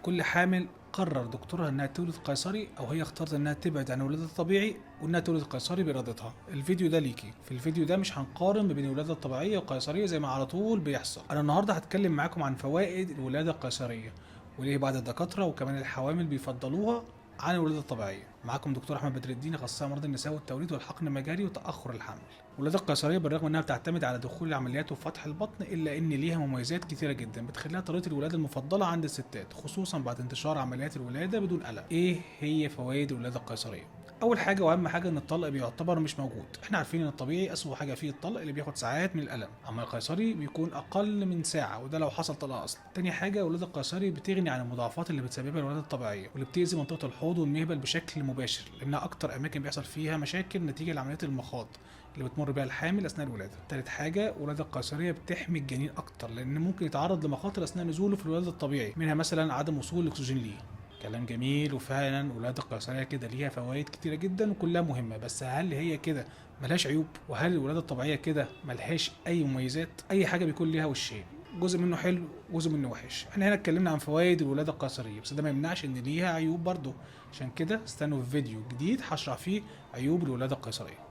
لكل حامل قرر دكتورها انها تولد قيصري او هي اختارت انها تبعد عن الولاده الطبيعي وانها تولد قيصري بارادتها. الفيديو ده ليكي. في الفيديو ده مش هنقارن ما بين الولاده الطبيعيه والقيصريه زي ما على طول بيحصل. انا النهارده هتكلم معاكم عن فوائد الولاده القيصريه وليه بعض الدكاتره وكمان الحوامل بيفضلوها عن الولاده الطبيعيه. معاكم دكتور احمد بدر الدين، اخصائي امراض النساء والتوليد والحقن المجاري وتاخر الحمل. الولاده القيصريه بالرغم انها بتعتمد على دخول العمليات وفتح البطن الا ان ليها مميزات كتيره جدا بتخليها طريقه الولاده المفضله عند الستات، خصوصا بعد انتشار عمليات الولاده بدون قلق. ايه هي فوائد الولاده القيصريه؟ اول حاجه واهم حاجه ان الطلق بيعتبر مش موجود. احنا عارفين ان الطبيعي اسوأ حاجه فيه الطلق اللي بياخد ساعات من الالم، اما القيصري بيكون اقل من ساعه وده لو حصل طلق اصلا. تاني حاجه الولاده القيصري بتغني عن المضاعفات اللي بتسببها الولاده الطبيعيه واللي بتاذي منطقه الحوض والمهبل بشكل مباشر، لانها اكتر اماكن بيحصل فيها مشاكل نتيجه لعمليات المخاط اللي بتمر بيها الحامل اثناء الولاده. تالت حاجه الولاده القيصريه بتحمي الجنين اكتر لان ممكن يتعرض لمخاطر اثناء نزوله في الولاده الطبيعي، منها مثلا عدم وصول الاكسجين ليه. كلام جميل، وفعلا الولاده القيصريه كده ليها فوائد كتيره جدا وكلها مهمه، بس هل هي كده ملهاش عيوب؟ وهل الولاده الطبيعيه كده ملهاش اي مميزات؟ اي حاجه بيكون ليها وشين، جزء منه حلو وجزء منه وحش. احنا هنا اتكلمنا عن فوائد الولاده القيصريه بس ده ما يمنعش ان ليها عيوب برضه، عشان كده استنوا في فيديو جديد هشرح فيه عيوب الولاده القيصريه.